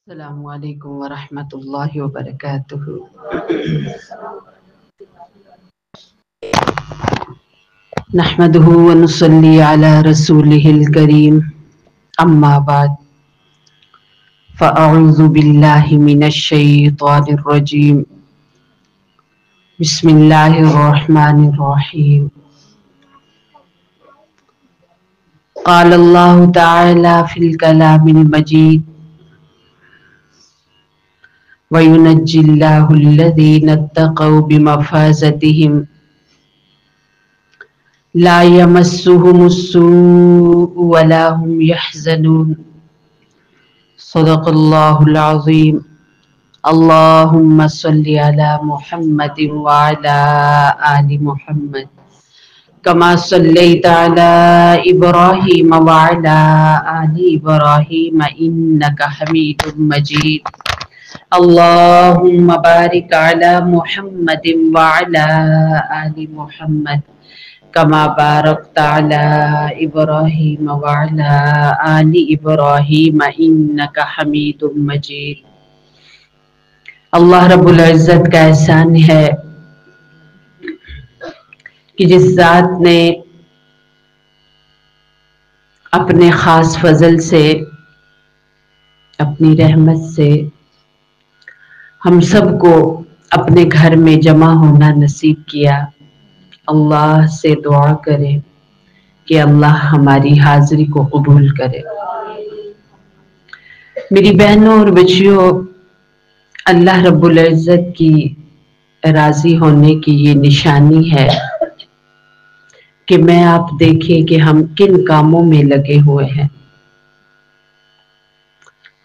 السلام علیکم ورحمۃ اللہ وبرکاتہ۔ نحمده ونصلي على رسوله الكريم اما بعد فاعوذ باللہ من الشیطان الرجیم بسم اللہ الرحمن الرحیم۔ قال اللہ تعالی فی الکلام المجید وَيُنَجِّي اللَّهُ الَّذِينَ اتَّقَوْا بِمَفَازَتِهِمْ لَا يَمَسُّهُمُ السُّوءُ وَلَا هُمْ يَحْزَنُونَ۔ صدق اللہ العظیم۔ اللہم صلی علی محمد وعلی آل محمد کما صلیت علی ابراہیم وعلی آل ابراہیم انک حمید مجید۔ اللہم بارک علی محمد وعلی آل محمد کما بارکت علی ابراہیم وعلی آل ابراہیم انک حمید مجید۔ اللہ رب العزت کا احسان ہے کہ جس ذات نے اپنے خاص فضل سے، اپنی رحمت سے ہم سب کو اپنے گھر میں جمع ہونا نصیب کیا، اللہ سے دعا کریں کہ اللہ ہماری حاضری کو قبول کرے۔ میری بہنوں اور بچیوں، اللہ رب العزت کی راضی ہونے کی یہ نشانی ہے کہ میں آپ دیکھیں کہ ہم کن کاموں میں لگے ہوئے ہیں۔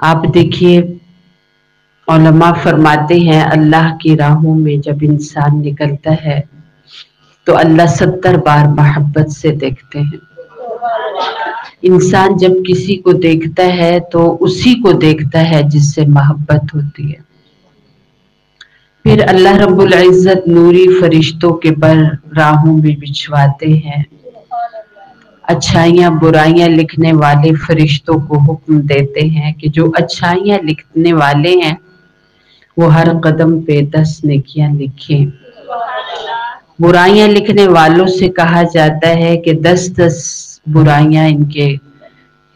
آپ دیکھیے، علماء فرماتے ہیں اللہ کی راہوں میں جب انسان نکلتا ہے تو اللہ 70 بار محبت سے دیکھتے ہیں۔ انسان جب کسی کو دیکھتا ہے تو اسی کو دیکھتا ہے جس سے محبت ہوتی ہے۔ پھر اللہ رب العزت نوری فرشتوں کے پر راہوں میں بچھواتے ہیں، اچھائیاں برائیاں لکھنے والے فرشتوں کو حکم دیتے ہیں کہ جو اچھائیاں لکھنے والے ہیں وہ ہر قدم پہ 10 نیکیاں لکھیں۔ برائیاں لکھنے والوں سے کہا جاتا ہے کہ 10 برائیاں ان کے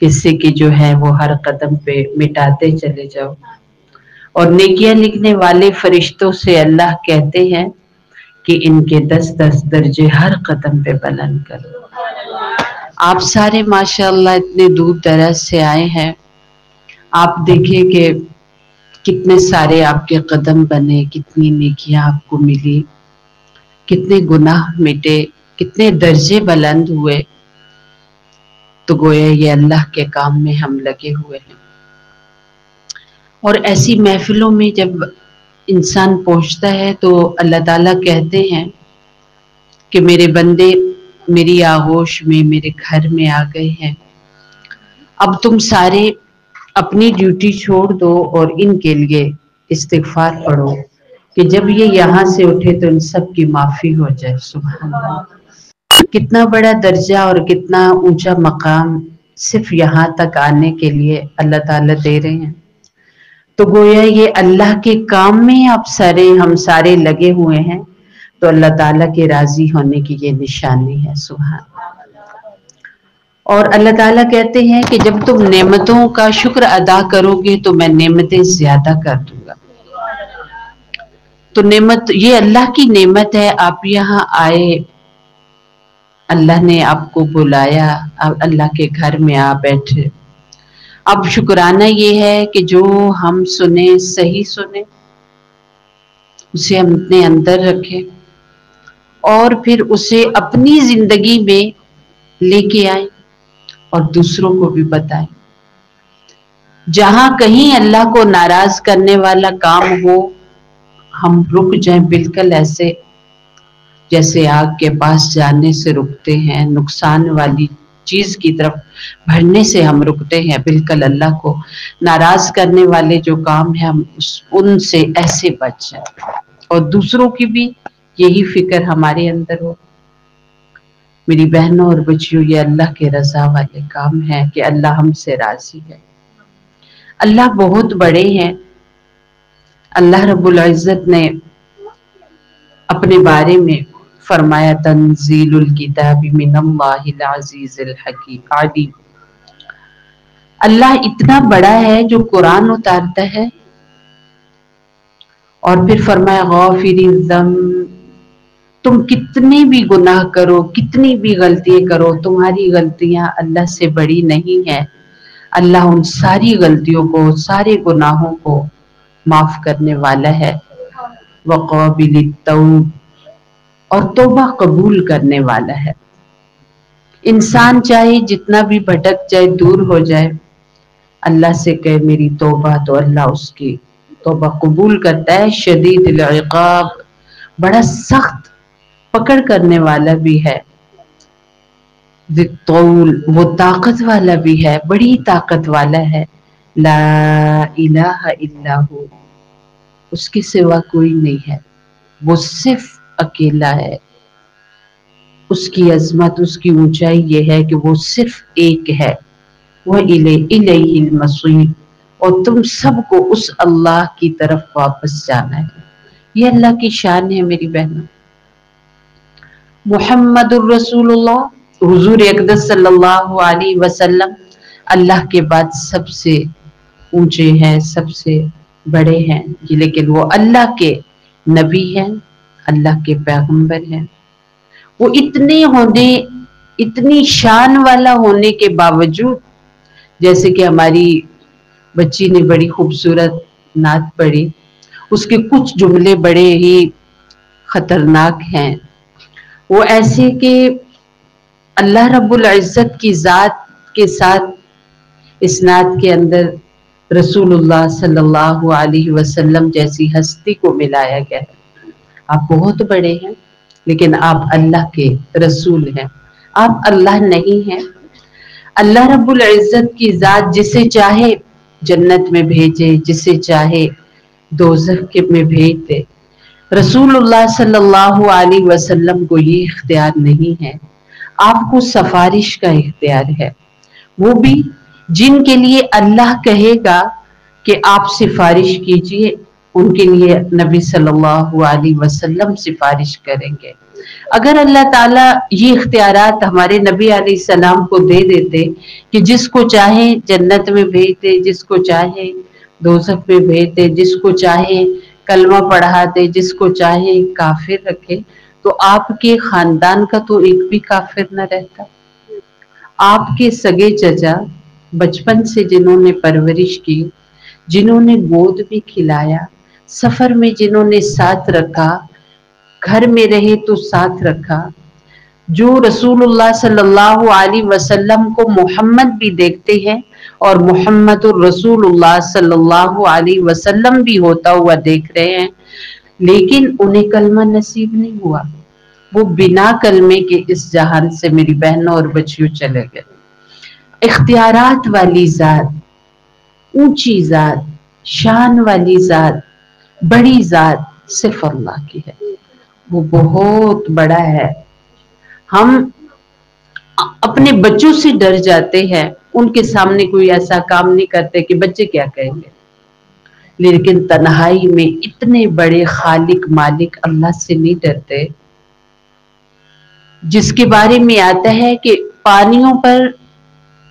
حصے کی جو ہے وہ ہر قدم پہ مٹاتے چلے جاؤ، اور نیکیاں لکھنے والے فرشتوں سے اللہ کہتے ہیں کہ ان کے 10 درجے ہر قدم پہ بلند کرو۔ آپ سارے ماشاءاللہ اتنے دور دراز سے آئے ہیں، آپ دیکھیں کہ کتنے سارے آپ کے قدم بنے، کتنی نیکیاں آپ کو ملی، کتنے گناہ مٹے، کتنے درجے بلند ہوئے، تو گویا یہ اللہ کے کام میں ہم لگے ہوئے ہیں۔ اور ایسی محفلوں میں جب انسان پہنچتا ہے تو اللہ تعالیٰ کہتے ہیں کہ میرے بندے میری آغوش میں، میرے گھر میں آ گئے ہیں، اب تم سارے اپنی ڈیوٹی چھوڑ دو اور ان کے لیے استغفار پڑھو کہ جب یہ یہاں سے اٹھے تو ان سب کی معافی ہو جائے۔ سبحان اللہ، کتنا بڑا درجہ اور کتنا اونچا مقام صرف یہاں تک آنے کے لیے اللہ تعالیٰ دے رہے ہیں۔ تو گویا یہ اللہ کے کام میں ہم سارے لگے ہوئے ہیں، تو اللہ تعالیٰ کے راضی ہونے کی یہ نشانی ہے۔ سبحان اللہ۔ اور اللہ تعالیٰ کہتے ہیں کہ جب تم نعمتوں کا شکر ادا کرو گے تو میں نعمتیں زیادہ کر دوں گا۔ تو نعمت یہ اللہ کی نعمت ہے، آپ یہاں آئے، اللہ نے آپ کو بلایا، اللہ کے گھر میں آ بیٹھے۔ اب شکرانہ یہ ہے کہ جو ہم سنیں، صحیح سنیں، اسے ہم اپنے اندر رکھیں اور پھر اسے اپنی زندگی میں لے کے آئیں اور دوسروں کو بھی بتائیں۔ جہاں کہیں اللہ کو ناراض کرنے والا کام ہو، ہم رک جائیں، بالکل ایسے جیسے آگ کے پاس جانے سے رکتے ہیں، نقصان والی چیز کی طرف بڑھنے سے ہم رکتے ہیں، بالکل اللہ کو ناراض کرنے والے جو کام ہیں ہم ان سے ایسے بچ جائیں اور دوسروں کی بھی یہی فکر ہمارے اندر ہو۔ میری بہنوں اور بچیوں، یہ اللہ کے رضا والے کام ہیں کہ اللہ ہم سے راضی ہے۔ اللہ بہت بڑے ہیں. اللہ رب العزت نے اپنے بارے میں فرمایا تنزیل الکتاب من اللہ العزیز الحکیم علیم. اللہ اتنا بڑا ہے جو قرآن اتارتا ہے اور پھر فرمایا غافر الذنب، تم کتنی بھی گناہ کرو، کتنی بھی غلطیاں کرو، تمہاری غلطیاں اللہ سے بڑی نہیں ہیں. اللہ ان ساری غلطیوں کو، سارے گناہوں کو معاف کرنے والا ہے. وقابل التوب، اور توبہ قبول کرنے والا ہے. انسان چاہے جتنا بھی بھٹک جائے، دور ہو جائے، اللہ سے کہے میری توبہ، تو اللہ اس کی توبہ قبول کرتا ہے. شدید العقاب، بڑا سخت پکڑ کرنے والا بھی ہے. ذی الطول، وہ طاقت والا بھی ہے، بڑی طاقت والا ہے. لا الہ الا ہو، اس کے سوا کوئی نہیں ہے، وہ صرف اکیلا ہے. اس کی عظمت، اس کی اونچائی یہ ہے کہ وہ صرف ایک ہے. وَإِلَيْهِ الْمَصِيرُ، اور تم سب کو اس اللہ کی طرف واپس جانا ہے. یہ اللہ کی شان ہے میری بہنوں. محمد الرسول اللہ، حضور اقدس صلی اللہ علیہ وسلم اللہ کے بعد سب سے اونچے ہیں، سب سے بڑے ہیں، لیکن وہ اللہ کے نبی ہیں، اللہ کے پیغمبر ہیں. وہ اتنے ہونے، اتنی شان والا ہونے کے باوجود، جیسے کہ ہماری بچی نے بڑی خوبصورت نعت پڑھی، اس کے کچھ جملے بڑے ہی خطرناک ہیں. وہ ایسے کہ اللہ رب العزت کی ذات کے ساتھ اس نعت کے اندر رسول اللہ صلی اللہ علیہ وسلم جیسی ہستی کو ملایا گیا ہے. آپ بہت بڑے ہیں، لیکن آپ اللہ کے رسول ہیں، آپ اللہ نہیں ہیں. اللہ رب العزت کی ذات جسے چاہے جنت میں بھیجے، جسے چاہے دوزخ میں بھیج دے. رسول اللہ صلی اللہ علیہ وسلم کو یہ اختیار نہیں ہے. آپ کو سفارش کا اختیار ہے، وہ بھی جن کے لیے اللہ کہے گا کہ آپ سفارش کیجئے، ان کے لیے نبی صلی اللہ علیہ وسلم سفارش کریں گے. اگر اللہ تعالیٰ یہ اختیارات ہمارے نبی علیہ السلام کو دے دیتے کہ جس کو چاہے جنت میں بھیج دے، جس کو چاہے دوزخ میں بھیج دے، جس کو چاہے کلمہ پڑھا دے، جس کو چاہے کافر رکھے، تو آپ کے خاندان کا تو ایک بھی کافر نہ رہتا. آپ کے سگے چچا بچپن سے جنہوں نے پرورش کی، جنہوں نے گود بھی کھلایا، سفر میں جنہوں نے ساتھ رکھا، گھر میں رہے تو ساتھ رکھا، جو رسول اللہ صلی اللہ علیہ وسلم کو محمد بھی دیکھتے ہیں اور محمد الرسول اللہ صلی اللہ علیہ وسلم بھی ہوتا ہوا دیکھ رہے ہیں، لیکن انہیں کلمہ نصیب نہیں ہوا. وہ بنا کلمے کے اس جہان سے میری بہنوں اور بچیوں چلے گئے. اختیارات والی ذات، اونچی ذات، شان والی ذات، بڑی ذات صرف اللہ کی ہے. وہ بہت بڑا ہے. ہم اپنے بچوں سے ڈر جاتے ہیں، ان کے سامنے کوئی ایسا کام نہیں کرتے کہ بچے کیا کہیں گے، لیکن تنہائی میں اتنے بڑے خالق مالک اللہ سے نہیں ڈرتے، جس کے بارے میں آتا ہے کہ پانیوں پر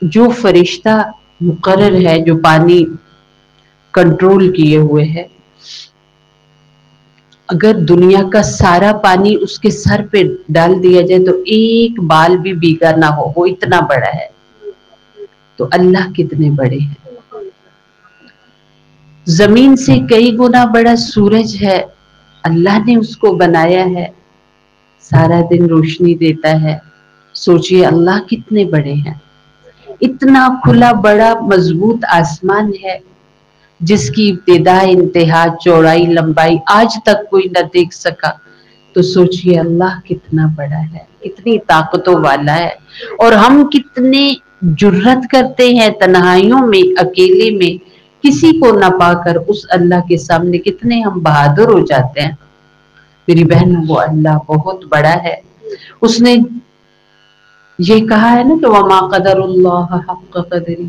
جو فرشتہ مقرر ہے، جو پانی کنٹرول کیے ہوئے ہے، اگر دنیا کا سارا پانی اس کے سر پہ ڈال دیا جائے تو ایک بال بھی بھیگا نہ ہو، وہ اتنا بڑا ہے. تو اللہ کتنے بڑے ہیں. زمین سے کئی گنا بڑا سورج ہے، اللہ نے اس کو بنایا ہے، سارا دن روشنی دیتا ہے. سوچئے اللہ کتنے بڑے ہیں. اتنا کھلا بڑا مضبوط آسمان ہے جس کی ابتدا انتہا چوڑائی لمبائی آج تک کوئی نہ دیکھ سکا. تو سوچئے اللہ کتنا بڑا ہے، کتنی طاقتوں والا ہے. اور ہم کتنے جرات کرتے ہیں تنہائیوں میں، اکیلے میں کسی کو نہ پا کر اس اللہ کے سامنے کتنے ہم بہادر ہو جاتے ہیں. میری بہن، وہ اللہ بہت بڑا ہے. اس نے یہ کہا ہے نا کہ وما قدر اللہ حق قدری،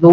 2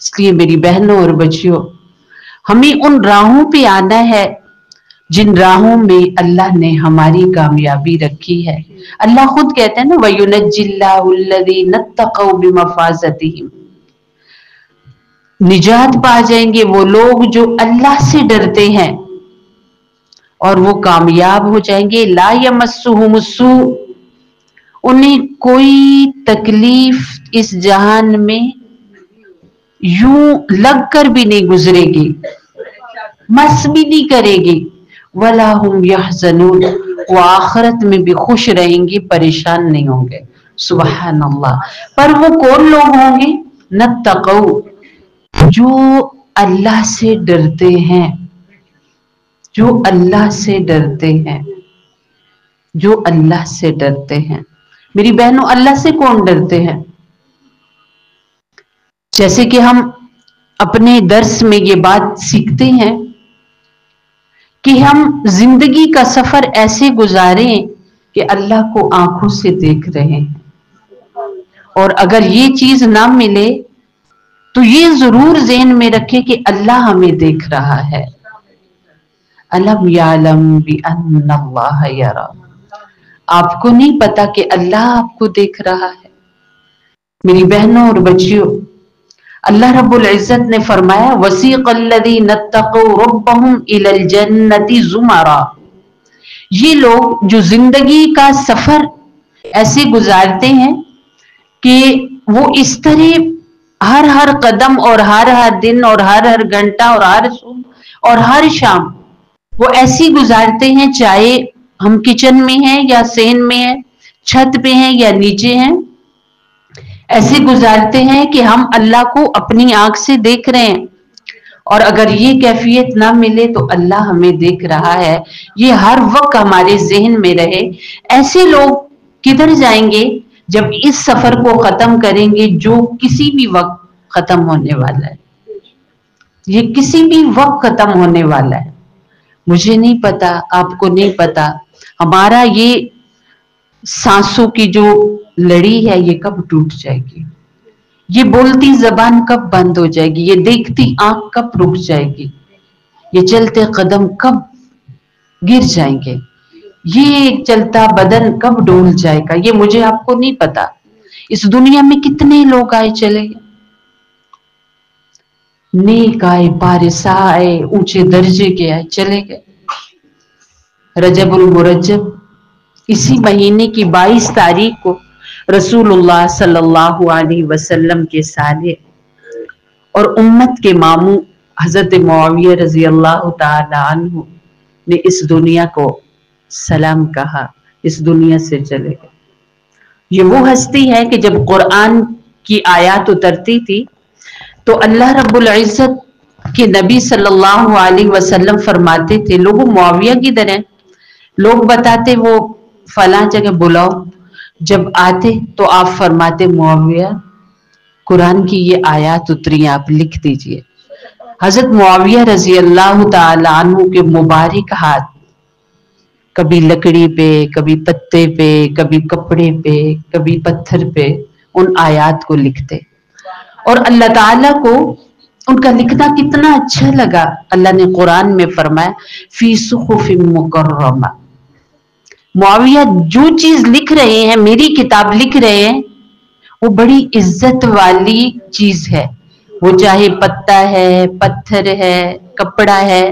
اس لیے میری بہنوں اور بچیوں، ہمیں ان راہوں پہ آنا ہے جن راہوں میں اللہ نے ہماری کامیابی رکھی ہے۔ اللہ خود کہتے ہیں نا وَيُنَجِّي اللَّهُ الَّذِينَ اتَّقَوْا بِمَفَازَتِهِمْ، نجات پا جائیں گے وہ لوگ جو اللہ سے ڈرتے ہیں اور وہ کامیاب ہو جائیں گے۔ لا يَمَسُّهُمُ السُّوءُ، انہیں کوئی تکلیف اس جہان میں یوں لگ کر بھی نہیں گزرے گی، مس بھی نہیں کرے گی۔ وَلَا هُمْ يَحْزَنُونَ، وہ آخرت میں بھی خوش رہیں گی، پریشان نہیں ہوں گے۔ سبحان اللہ۔ پر وہ کون لوگ ہوں گے؟ نَتَّقَوْا، جو اللہ سے ڈرتے ہیں، جو اللہ سے ڈرتے ہیں، جو اللہ سے ڈرتے ہیں۔ میری بہنوں، اللہ سے کون ڈرتے ہیں؟ جیسے کہ ہم اپنے درس میں یہ بات سیکھتے ہیں کہ ہم زندگی کا سفر ایسے گزاریں کہ اللہ کو آنکھوں سے دیکھ رہے ہیں، اور اگر یہ چیز نہ ملے تو یہ ضرور ذہن میں رکھے کہ اللہ ہمیں دیکھ رہا ہے۔ أَلَمْ يَعْلَمْ بِأَنَّ اللَّهَ يَرَى، آپ کو نہیں پتا کہ اللہ آپ کو دیکھ رہا ہے؟ میری بہنوں اور بچیوں، اللہ رب العزت نے فرمایا وَسِيقَ الَّذِينَ اتَّقَوْا رَبَّهُمْ إِلَى الْجَنَّةِ زُمَرًا، یہ لوگ جو زندگی کا سفر ایسے گزارتے ہیں کہ وہ اس طرح ہر قدم اور ہر دن اور ہر گھنٹہ اور ہر صبح اور ہر شام وہ ایسی گزارتے ہیں، چاہے ہم کچن میں ہیں یا صحن میں ہیں، چھت پہ ہیں یا نیچے ہیں، ایسے گزارتے ہیں کہ ہم اللہ کو اپنی آنکھ سے دیکھ رہے ہیں، اور اگر یہ کیفیت نہ ملے تو اللہ ہمیں دیکھ رہا ہے، یہ ہر وقت ہمارے ذہن میں رہے۔ ایسے لوگ کدھر جائیں گے جب اس سفر کو ختم کریں گے جو کسی بھی وقت ختم ہونے والا ہے؟ یہ کسی بھی وقت ختم ہونے والا ہے۔ مجھے نہیں پتا، آپ کو نہیں پتا، ہمارا یہ سانسوں کی جو لڑی ہے یہ کب ٹوٹ جائے گی، یہ بولتی زبان کب بند ہو جائے گی، یہ دیکھتی آنکھ کب رک جائے گی، یہ چلتے قدم کب گر جائیں گے، یہ چلتا بدن کب ڈول جائے گا، یہ مجھے آپ کو نہیں پتا۔ اس دنیا میں کتنے لوگ آئے چلے گئے، نیک آئے، پارسا آئے، اونچے درجے کے آئے چلے گئے۔ رجب المرجب، اسی مہینے کی 22 تاریخ کو رسول اللہ صلی اللہ علیہ وسلم کے سالے اور امت کے ماموں حضرت معاویہ رضی اللہ تعالی عنہ نے اس دنیا کو سلام کہا، اس دنیا سے چلے گئے۔ یہ وہ ہستی ہے کہ جب قرآن کی آیات اترتی تھی تو اللہ رب العزت کے نبی صلی اللہ علیہ وسلم فرماتے تھے لوگوں معاویہ کدھر ہیں؟ لوگ بتاتے وہ فلاں جگہ بلاؤ، جب آتے تو آپ فرماتے معاویہ قرآن کی یہ آیات اتری، آپ لکھ دیجئے۔ حضرت معاویہ رضی اللہ تعالی عنہ کے مبارک ہاتھ کبھی لکڑی پہ، کبھی پتے پہ، کبھی کپڑے پہ، کبھی پتھر پہ ان آیات کو لکھتے، اور اللہ تعالیٰ کو ان کا لکھنا کتنا اچھا لگا۔ اللہ نے قرآن میں فرمایا فی صحف مکرمہ، معاویہ جو چیز لکھ رہے ہیں، میری کتاب لکھ رہے ہیں، وہ بڑی عزت والی چیز ہے، وہ چاہے پتا ہے، پتھر ہے، کپڑا ہے،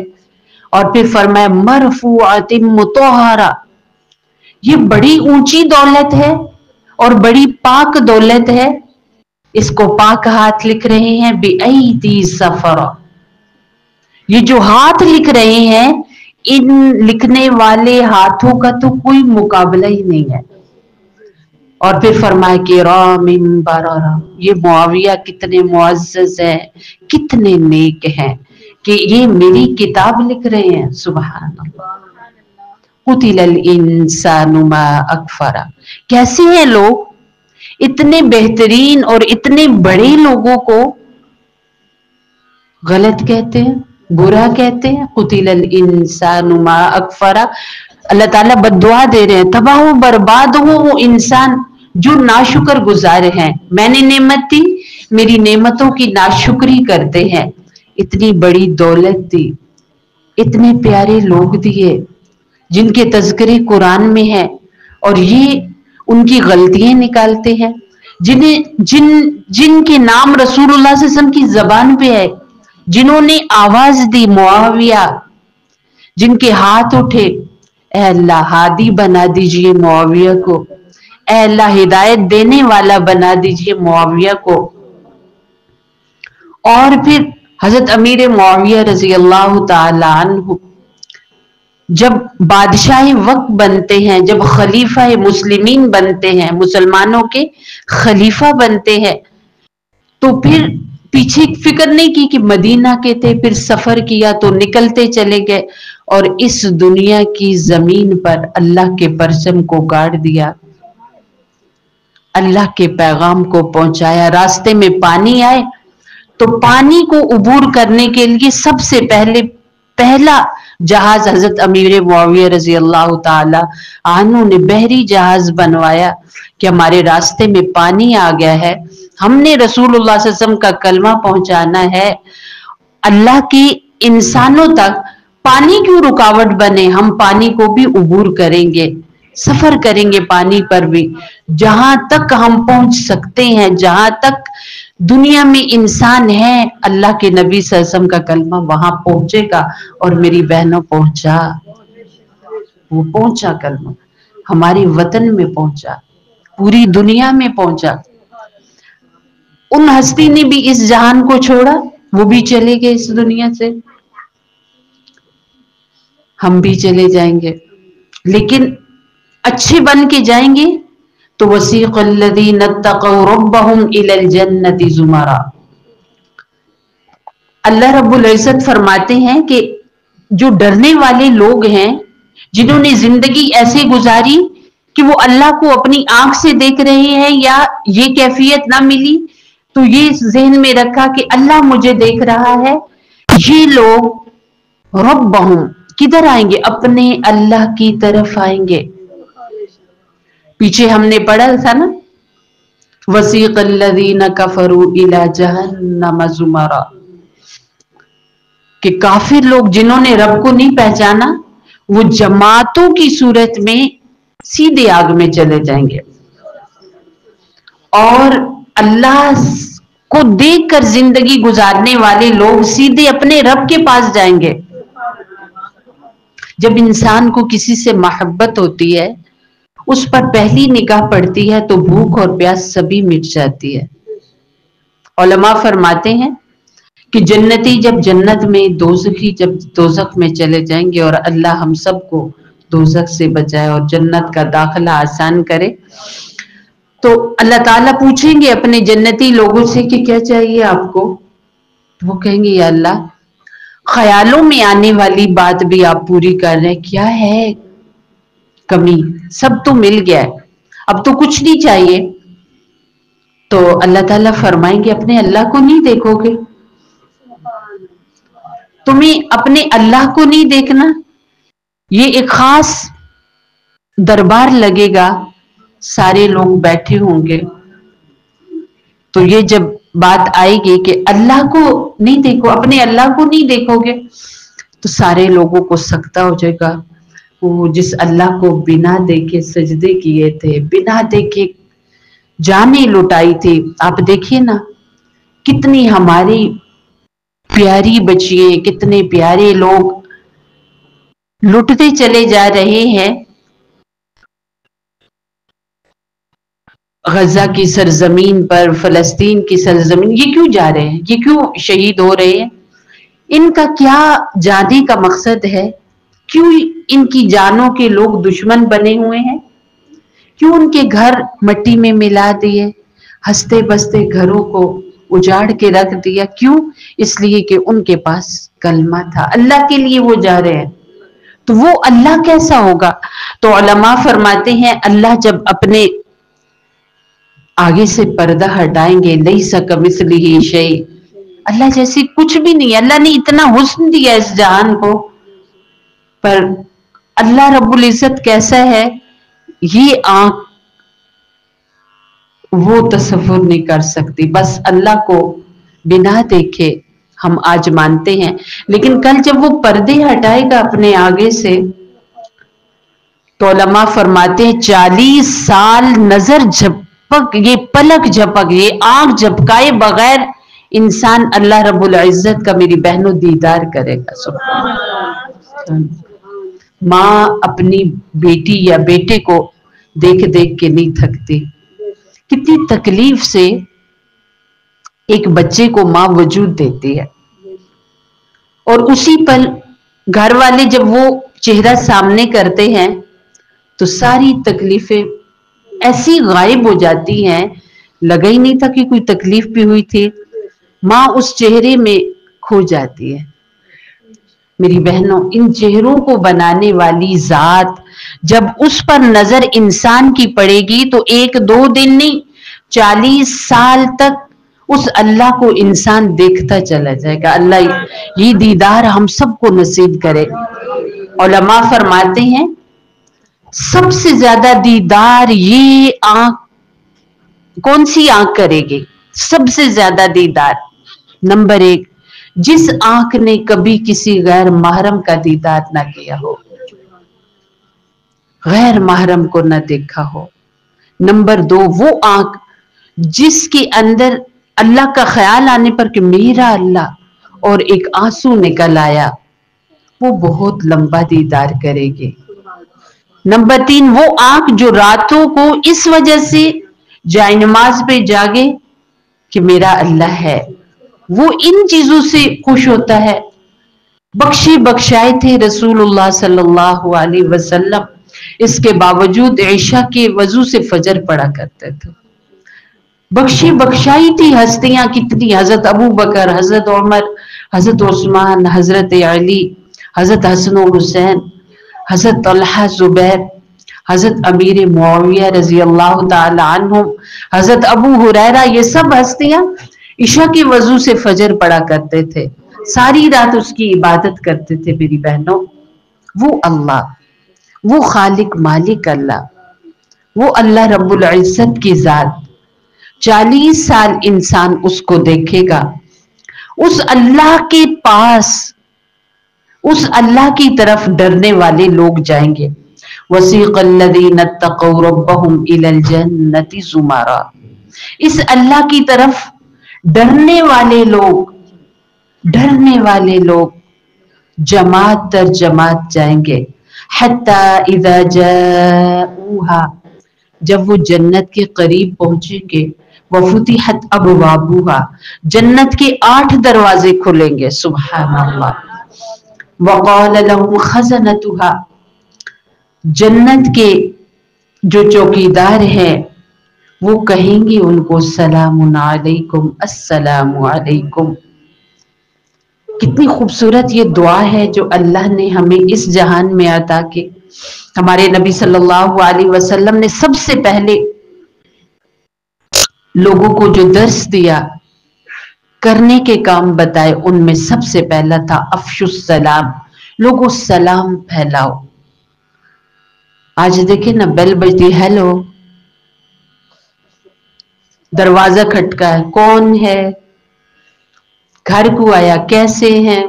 اور پھر فرمایا مرفوعۃ مطہرہ، یہ بڑی اونچی دولت ہے اور بڑی پاک دولت ہے، اس کو پاک ہاتھ لکھ رہے ہیں بِأَيْدِي سَفَرَةٍ، یہ جو ہاتھ لکھ رہے ہیں ان لکھنے والے ہاتھوں کا تو کوئی مقابلہ ہی نہیں ہے۔ اور پھر فرمایا کرام بررہ، یہ معاویہ کتنے معزز ہیں، کتنے نیک ہیں کہ یہ میری کتاب لکھ رہے ہیں۔ سبحان اللہ۔ قتل الانسان ما اکفرہ، کیسے ہیں لوگ اتنے بہترین اور اتنے بڑے لوگوں کو غلط کہتے ہیں، برا کہتے ہیں۔ قتل الانسان ما اکفرہ، اللہ تعالیٰ بد دعا دے رہے ہیں تباہ و برباد ہو وہ انسان جو ناشکر گزار ہیں۔ میں نے نعمت دی، میری نعمتوں کی ناشکری کرتے ہیں. اتنی بڑی دولت دی، اتنے پیارے لوگ دیے جن کے تذکرے قرآن میں ہے، اور یہ ان کی غلطیاں نکالتے ہیں. جن کے نام رسول اللہ صلی اللہ علیہ وسلم کی زبان پہ ہے، جنہوں نے آواز دی معاویہ، جن کے ہاتھ اٹھے، اے اللہ ہادی بنا دیجئے معاویہ کو، اے اللہ ہدایت دینے والا بنا دیجئے معاویہ کو. اور پھر حضرت امیر معاویہ رضی اللہ تعالی عنہ جب بادشاہ وقت بنتے ہیں، جب خلیفہ مسلمین بنتے ہیں، مسلمانوں کے خلیفہ بنتے ہیں، تو پھر پیچھے فکر نہیں کی کہ مدینہ کے تھے، پھر سفر کیا تو نکلتے چلے گئے اور اس دنیا کی زمین پر اللہ کے پرچم کو گاڑ دیا، اللہ کے پیغام کو پہنچایا. راستے میں پانی آئے تو پانی کو عبور کرنے کے لیے سب سے پہلا جہاز حضرت امیر معاویہ رضی اللہ تعالی عنہ نے بحری جہاز بنوایا کہ ہمارے راستے میں پانی آ گیا ہے، ہم نے رسول اللہ صلی اللہ علیہ وسلم کا کلمہ پہنچانا ہے اللہ کی انسانوں تک، پانی کیوں رکاوٹ بنے، ہم پانی کو بھی عبور کریں گے، سفر کریں گے پانی پر بھی، جہاں تک ہم پہنچ سکتے ہیں، جہاں تک دنیا میں انسان ہے، اللہ کے نبی صلی اللہ علیہ وسلم کا کلمہ وہاں پہنچے گا. اور میری بہنوں وہ پہنچا کلمہ، ہماری وطن میں پہنچا، پوری دنیا میں پہنچا. ان ہستی نے بھی اس جہان کو چھوڑا، وہ بھی چلے گئے اس دنیا سے، ہم بھی چلے جائیں گے، لیکن اچھے بن کے جائیں گے. تو وسیق الذین اتقوا ربهم الی الجنۃ زمرا، اللہ رب العزت فرماتے ہیں کہ جو ڈرنے والے لوگ ہیں، جنہوں نے زندگی ایسے گزاری کہ وہ اللہ کو اپنی آنکھ سے دیکھ رہے ہیں، یا یہ کیفیت نہ ملی تو یہ ذہن میں رکھا کہ اللہ مجھے دیکھ رہا ہے، یہ لوگ ربہم کدھر آئیں گے، اپنے اللہ کی طرف آئیں گے. پیچھے ہم نے پڑھا تھا نا، وسیق الذین کفروا الی جہنم زمرا، کہ کافر لوگ جنہوں نے رب کو نہیں پہچانا وہ جماعتوں کی صورت میں سیدھے آگ میں چلے جائیں گے، اور اللہ کو دیکھ کر زندگی گزارنے والے لوگ سیدھے اپنے رب کے پاس جائیں گے. جب انسان کو کسی سے محبت ہوتی ہے، اس پر پہلی نگاہ پڑتی ہے تو بھوک اور پیاس سبھی مٹ جاتی ہے. علماء فرماتے ہیں کہ جنتی جب جنت میں، دوزخی جب دوزخ میں چلے جائیں گے، اور اللہ ہم سب کو دوزخ سے بچائے اور جنت کا داخلہ آسان کرے، تو اللہ تعالیٰ پوچھیں گے اپنے جنتی لوگوں سے کہ کیا چاہیے آپ کو؟ وہ کہیں گے یا اللہ خیالوں میں آنے والی بات بھی آپ پوری کر رہے ہیں، کیا ہے کمی، سب تو مل گیا ہے، اب تو کچھ نہیں چاہیے. تو اللہ تعالیٰ فرمائیں گے اپنے اللہ کو نہیں دیکھو گے؟ تمہیں اپنے اللہ کو نہیں دیکھنا؟ یہ ایک خاص دربار لگے گا، سارے لوگ بیٹھے ہوں گے، تو یہ جب بات آئے گی کہ اللہ کو نہیں دیکھو، اپنے اللہ کو نہیں دیکھو گے، تو سارے لوگوں کو سکتہ ہو جائے گا. وہ جس اللہ کو بنا دیکھے سجدے کیے تھے، بنا دیکھے جانیں لٹائی تھی، آپ دیکھیے نا کتنی ہماری پیاری بچیاں، کتنے پیارے لوگ لٹتے چلے جا رہے ہیں. غزہ کی سرزمین پر، فلسطین کی سرزمین، یہ کیوں جا رہے ہیں، یہ کیوں شہید ہو رہے ہیں؟ ان کا کیا جانے کا مقصد ہے؟ کیوں ان کی جانوں کے لوگ دشمن بنے ہوئے ہیں؟ کیوں ان کے گھر مٹی میں ملا دیے، ہنستے بستے گھروں کو اجاڑ کے رکھ دیا؟ کیوں؟ اس لیے کہ ان کے پاس کلمہ تھا، اللہ کے لیے وہ جا رہے ہیں. تو وہ اللہ کیسا ہوگا؟ تو علماء فرماتے ہیں اللہ جب اپنے آگے سے پردہ ہٹائیں گے، لیس کمثلہ شیء، اللہ جیسی کچھ بھی نہیں. اللہ نے اتنا حسن دیا اس جہان کو، پر اللہ رب العزت کیسا ہے، یہ آنکھ وہ تصور نہیں کر سکتی. بس اللہ کو بنا دیکھے ہم آج مانتے ہیں، لیکن کل جب وہ پردے ہٹائے گا اپنے آگے سے تو علماء فرماتے ہیں 40 سال نظر جھپک، یہ پلک جھپک، یہ آنکھ جھپکائے بغیر انسان اللہ رب العزت کا میری بہنوں دیدار کرے گا. سبحان اللہ. ماں اپنی بیٹی یا بیٹے کو دیکھ دیکھ کے نہیں تھکتی. کتنی تکلیف سے ایک بچے کو ماں وجود دیتی ہے، اور اسی پل گھر والے جب وہ چہرہ سامنے کرتے ہیں تو ساری تکلیفیں ایسی غائب ہو جاتی ہیں، لگا ہی نہیں تھا کہ کوئی تکلیف بھی ہوئی تھی. ماں اس چہرے میں کھو جاتی ہے. میری بہنوں، ان چہروں کو بنانے والی ذات جب اس پر نظر انسان کی پڑے گی تو 1-2 دن نہیں، 40 سال تک اس اللہ کو انسان دیکھتا چلا جائے گا. اللہ یہ دیدار ہم سب کو نصیب کرے. علماء فرماتے ہیں سب سے زیادہ دیدار یہ آنکھ، کون سی آنکھ کرے گی سب سے زیادہ دیدار؟ نمبر 1، جس آنکھ نے کبھی کسی غیر محرم کا دیدار نہ کیا ہو، غیر محرم کو نہ دیکھا ہو. نمبر 2، وہ آنکھ جس کے اندر اللہ کا خیال آنے پر کہ میرا اللہ، اور ایک آنسو نکل آیا، وہ بہت لمبا دیدار کرے گی. نمبر 3، وہ آنکھ جو راتوں کو اس وجہ سے جائے نماز پہ جاگے کہ میرا اللہ ہے، وہ ان چیزوں سے خوش ہوتا ہے. بخشے بخشائے تھے رسول اللہ صلی اللہ علیہ وسلم، اس کے باوجود عشاء کے وضو سے فجر پڑھا کرتے تھے. بخشی بخشائی تھی ہستیاں کتنی، حضرت ابو بکر، حضرت عمر، حضرت عثمان، حضرت علی، حضرت حسن و حسین، حضرت طلحہ زبیر، حضرت امیر معاویہ رضی اللہ تعالی عنہم، حضرت ابو ہریرہ، یہ سب ہستیاں عشاء کے وضو سے فجر پڑھا کرتے تھے، ساری رات اس کی عبادت کرتے تھے. میری بہنوں، وہ اللہ، وہ خالق مالک اللہ، وہ اللہ رب العزت کی ذات، 40 سال انسان اس کو دیکھے گا. اس اللہ کے پاس، اس اللہ کی طرف ڈرنے والے لوگ جائیں گے. وَسِيقَ الَّذِينَ اتَّقَوْا رَبَّهُمْ إِلَى الْجَنَّةِ زُمَرًا. اس اللہ کی طرف ڈرنے والے لوگ، ڈرنے والے لوگ جماعت در جماعت جائیں گے. حَتَّى إِذَا جَاءُوهَا، جب وہ جنت کے قریب پہنچیں گے. وَفُتِحَتْ أَبْوَابُهَا، جنت کے 8 دروازے کھلیں گے. سبحان اللہ. وَقَالَ لَهُمْ خَزَنَتُهَا، جنت کے جو چوکیدار ہیں وہ کہیں گے ان کو سلام علیکم، السلام علیکم. کتنی خوبصورت یہ دعا ہے جو اللہ نے ہمیں اس جہان میں عطا کی. ہمارے نبی صلی اللہ علیہ وسلم نے سب سے پہلے لوگوں کو جو درس دیا، کرنے کے کام بتائے، ان میں سب سے پہلا تھا افشوا السلام، لوگوں سلام پھیلاؤ. آج دیکھیں نا، بیل بجتی، ہیلو، دروازہ کھٹکا ہے، کون ہے، گھر کو آیا، کیسے ہیں،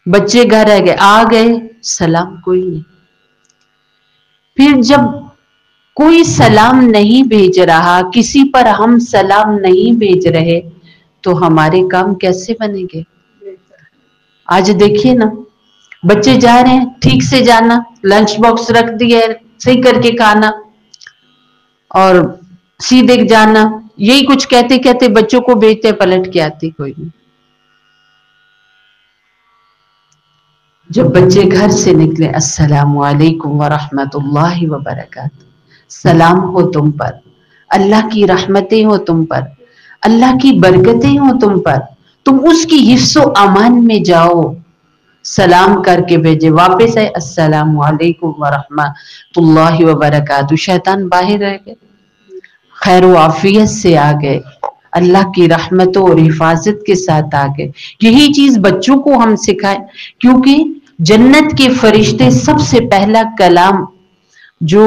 بچے گھر آ گئے، سلام کوئی نہیں. پھر جب کوئی سلام نہیں بھیج رہا، کسی پر ہم سلام نہیں بھیج رہے، تو ہمارے کام کیسے بنیں گے؟ آج دیکھیے نا، بچے جا رہے ہیں، ٹھیک سے جانا، لنچ باکس رکھ دیا ہے، صحیح کر کے کھانا، اور سیدھے جانا. یہی کچھ کہتے کہتے بچوں کو بھیجتے، پلٹ کے آتی کوئی نہیں. جب بچے گھر سے نکلے، السلام علیکم ورحمۃ اللہ وبرکاتہ، سلام ہو تم پر، اللہ کی رحمتیں ہو تم پر، اللہ کی برکتیں ہو تم پر، تم اس کی حفظ و امان میں جاؤ. سلام کر کے بھیجے، واپس آئے، السلام علیکم ورحمۃ اللہ وبرکاتہ. شیطان باہر رہ گئے، خیر و عافیت سے آ گئے، اللہ کی رحمتوں اور حفاظت کے ساتھ آ گئے. یہی چیز بچوں کو ہم سکھائیں، کیونکہ جنت کے فرشتے سب سے پہلا کلام جو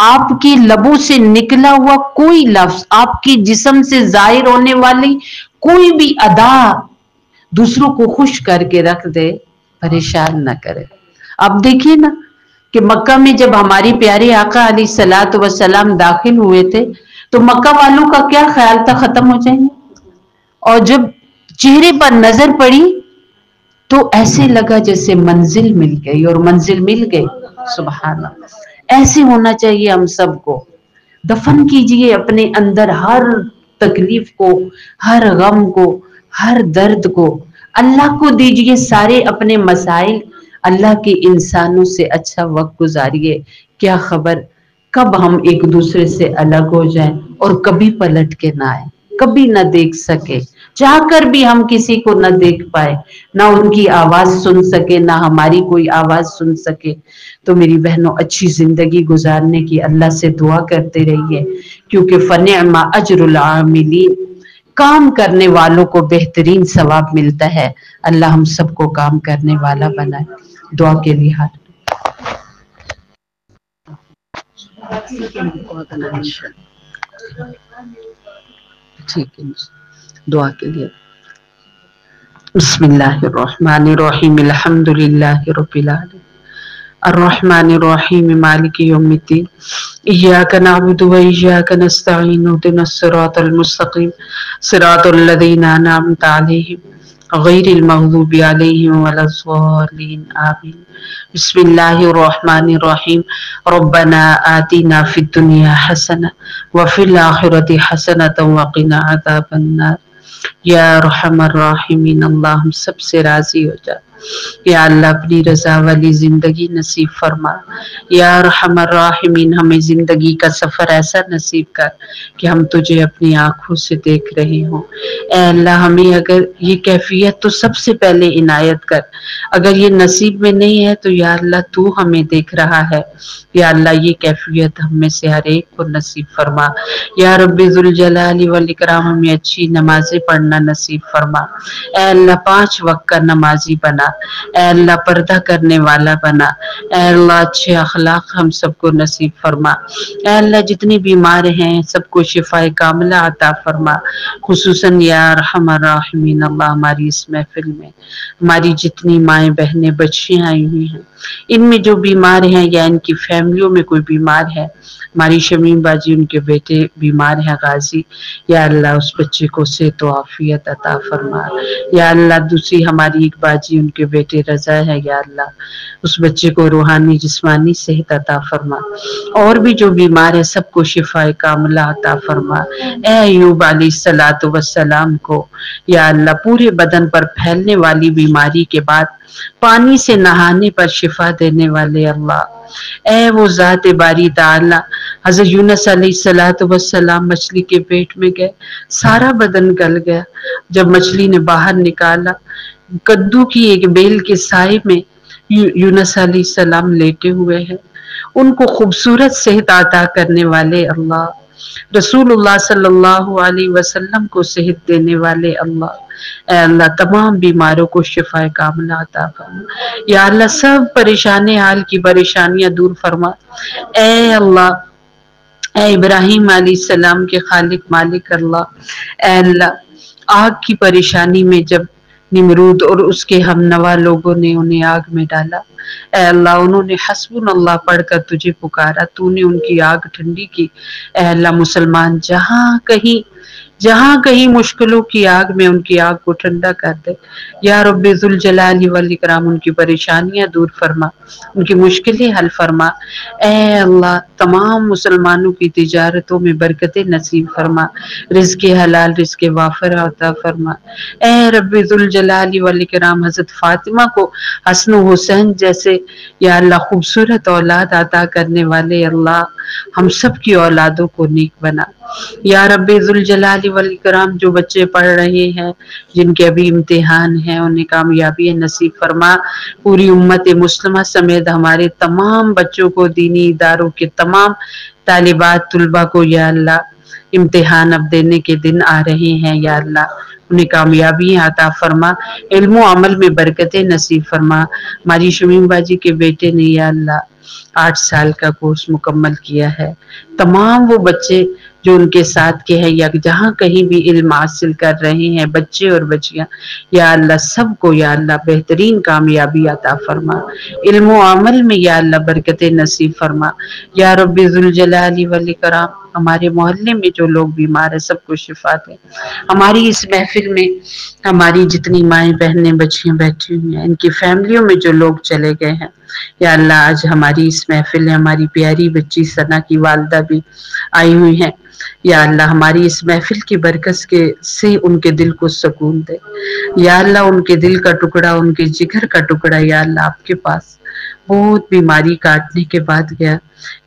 آپ کی لبوں سے نکلا ہوا کوئی لفظ، آپ کی جسم سے ظاہر ہونے والی کوئی بھی ادا دوسروں کو خوش کر کے رکھ دے، پریشان نہ کرے۔ اب دیکھیے نا کہ مکہ میں جب ہماری پیارے آقا علیہ الصلوۃ والسلام داخل ہوئے تھے تو مکہ والوں کا کیا خیال تھا، ختم ہو جائیں گے، اور جب چہرے پر نظر پڑی تو ایسے لگا جیسے منزل مل گئی، اور منزل مل گئی۔ سبحان اللہ، ایسے ہونا چاہیے ہم سب کو۔ دفن کیجئے اپنے اندر ہر تکلیف کو، ہر غم کو، ہر درد کو، اللہ کو دیجئے سارے اپنے مسائل، اللہ کے انسانوں سے اچھا وقت گزاریے۔ کیا خبر کب ہم ایک دوسرے سے الگ ہو جائیں اور کبھی پلٹ کے نہ آئے، کبھی نہ دیکھ سکے، چاہ کر بھی ہم کسی کو نہ دیکھ پائے، نہ ان کی آواز سن سکے، نہ ہماری کوئی آواز سن سکے۔ تو میری بہنوں، اچھی زندگی گزارنے کی اللہ سے دعا کرتے رہیے، کیونکہ فنعم اجر العاملین، کام کرنے والوں کو بہترین ثواب ملتا ہے۔ اللہ ہم سب کو کام کرنے والا بنائے۔ دعا کے لیے ہاتھ ٹھیک ہے، دعا کے لیے بسم اللہ الرحمن الرحیم، الحمد للہ رب العالمین، الرحمن الرحیم، مالک یوم الدین، ایاک نعبد و ایاک نستعین، اہدنا الصراط المستقیم، صراط الذین انعمت علیہم غیر المغضوب علیہم ولا الضالین، آمین۔ بسم اللہ الرحمن الرحیم، ربنا آتنا فی الدنیا حسنہ وفی الآخرۃ حسنۃ وقنا عذاب النار۔ یا ارحم الراحمین، اللہ ہم سب سے راضی ہو جا، یا اللہ اپنی رضا والی زندگی نصیب فرما۔ یا ارحم الراحمین، ہمیں زندگی کا سفر ایسا نصیب کر کہ ہم تجھے اپنی آنکھوں سے دیکھ رہے ہوں۔ اے اللہ، ہمیں اگر یہ کیفیت تو سب سے پہلے عنایت کر، اگر یہ نصیب میں نہیں ہے تو یا اللہ تو ہمیں دیکھ رہا ہے، یا اللہ یہ کیفیت ہم میں سے ہر ایک کو نصیب فرما۔ یا رب ذوالجلال والاکرام، ہمیں اچھی نمازیں پڑھنا نصیب فرما۔ اے اللہ 5 وقت کا نمازی بنا، اے اللہ پردہ کرنے والا بنا، اے اللہ اچھے اخلاق ہم سب کو نصیب فرما۔ اے اللہ جتنے بیمار ہیں سب کو شفاء کاملہ عطا فرما، خصوصاً یا ارحم الراحمین اللہ ہماری اس محفل میں ہماری جتنی مائیں بہنیں بچیاں آئی ہوئی ہیں، ان میں جو بیمار ہیں یا ان کی فیملیوں میں کوئی بیمار ہے، ہماری شمیم باجی ان کے بیٹے بیمار ہیں غازی، یا اللہ اس بچے کو صحت و عافیت عطا فرما۔ یا اللہ دوسری ہماری ایک باجی ان کے بیٹے رضا ہے، یا اللہ اس بچے کو روحانی جسمانی صحت عطا فرما۔ اور بھی جو بیمار ہے سب کو شفاء کاملہ عطا فرما۔ اے ایوب علیہ الصلوۃ والسلام کو یا اللہ پورے بدن پر پھیلنے والی بیماری کے بعد پانی سے نہانے پر شفا دینے والے اللہ، اے وہ ذات باری تعالی، حضرت یونس علیہ الصلوۃ والسلام مچھلی کے پیٹ میں گئے، سارا بدن گل گیا، جب مچھلی نے باہر نکالا، کدو کی ایک بیل کے سائے میں یونس علیہ السلام لیٹے ہوئے ہیں، ان کو خوبصورت صحت عطا کرنے والے اللہ، رسول اللہ صلی اللہ علیہ وسلم کو صحت دینے والے اللہ، اے اللہ تمام بیماروں کو شفاء کاملہ عطا فرما۔ یا اللہ سب پریشان حال کی پریشانیاں دور فرما۔ اے اللہ، اے ابراہیم علیہ السلام کے خالق مالک اللہ، اے اللہ آگ کی پریشانی میں جب نمرود اور اس کے ہم نوا لوگوں نے انہیں آگ میں ڈالا، اے اللہ انہوں نے حسبنا اللہ پڑھ کر تجھے پکارا، تو نے ان کی آگ ٹھنڈی کی۔ اے اللہ مسلمان جہاں کہیں مشکلوں کی آگ میں ان کی آگ کو ٹھنڈا کر دے۔ یا رب ذوالجلال والاکرام ان کی پریشانیاں دور فرما، ان کی مشکلیں حل فرما۔ اے اللہ تمام مسلمانوں کی تجارتوں میں برکتیں نصیب فرما، رزق حلال رزق وافر عطا فرما۔ اے رب ذوالجلال والاکرام حضرت فاطمہ کو حسن و حسین جیسے یا اللہ خوبصورت اولاد عطا کرنے والے اللہ، ہم سب کی اولادوں کو نیک بنا۔ یا رب ذوالجلال والاکرام جو بچے پڑھ رہے ہیں، جن کے ابھی امتحان ہیں، انہیں کامیابی نصیب فرما۔ پوری امت مسلمہ سمیت ہمارے تمام بچوں کو، دینی اداروں کے تمام طالبات طلباء کو یا اللہ امتحان اب دینے کے دن آ رہے ہیں، یا اللہ انہیں کامیابی عطا فرما، علم و عمل میں برکتیں نصیب فرما۔ ہماری شمیم باجی کے بیٹے نے یا اللہ 8 سال کا کورس مکمل کیا ہے، تمام وہ بچے جو ان کے ساتھ کے ہیں یا جہاں کہیں بھی علم حاصل کر رہے ہیں، بچے اور بچیاں، یا اللہ سب کو یا اللہ بہترین کامیابی عطا فرما، علم و عمل میں یا اللہ برکتیں نصیب فرما یا رب ذوالجلال والاکرام۔ ہمارے محلے میں جو لوگ بیمار ہیں سب کو شفا دے۔ ہماری اس محفل میں ہماری جتنی مائیں بہنیں بچیاں بیٹھی ہوئی ہیں، ان کی فیملیوں میں جو لوگ چلے گئے ہیں یا اللہ آج ہماری اس محفل میں ہماری پیاری بچی ثنا کی والدہ بھی آئی ہوئی ہیں، یا اللہ ہماری اس محفل کی برکت سے ان کے دل کو سکون دے، یا اللہ ان کے دل کا ٹکڑا، ان کے جگر کا ٹکڑا یا اللہ آپ کے پاس بہت بیماری کاٹنے کے بعد گیا،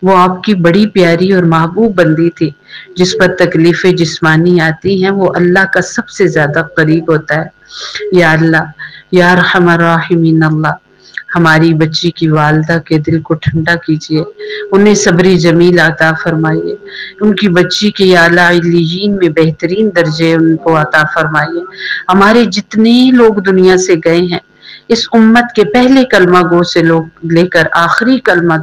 وہ آپ کی بڑی پیاری اور محبوب بندی تھی، جس پر تکلیفیں جسمانی آتی ہیں وہ اللہ کا سب سے زیادہ قریب ہوتا ہے، یا اللہ یا ارحم الراحمین اللہ ہماری بچی کی والدہ کے دل کو ٹھنڈا کیجیے، انہیں صبر جمیل عطا فرمائیے، ان کی بچی کے اعلیٰ علیین میں بہترین درجے ان کو عطا فرمائیے۔ ہمارے جتنے لوگ دنیا سے گئے ہیں اس امت کے پہلے کلمہ گو سے لے کر آخری کلمہ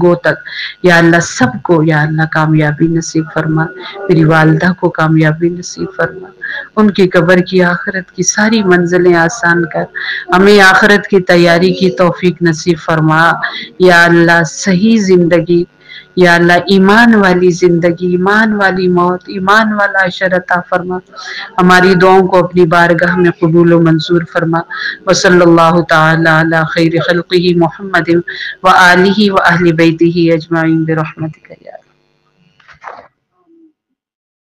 گو تک یا اللہ سب کو یا اللہ کامیابی نصیب فرما، میری والدہ کو کامیابی نصیب فرما، ان کی قبر کی آخرت کی ساری منزلیں آسان کر، ہمیں آخرت کی تیاری کی توفیق نصیب فرما، یا اللہ صحیح زندگی، یا اللہ ایمان والی زندگی، ایمان والی موت، ایمان والا عشر عطا فرما، ہماری دعاؤں کو اپنی بارگاہ میں قبول و منظور فرما، وصلی اللہ تعالی علی خیر خلقہ محمد وآلہ وأہل بیتہ اجمعین برحمتک یا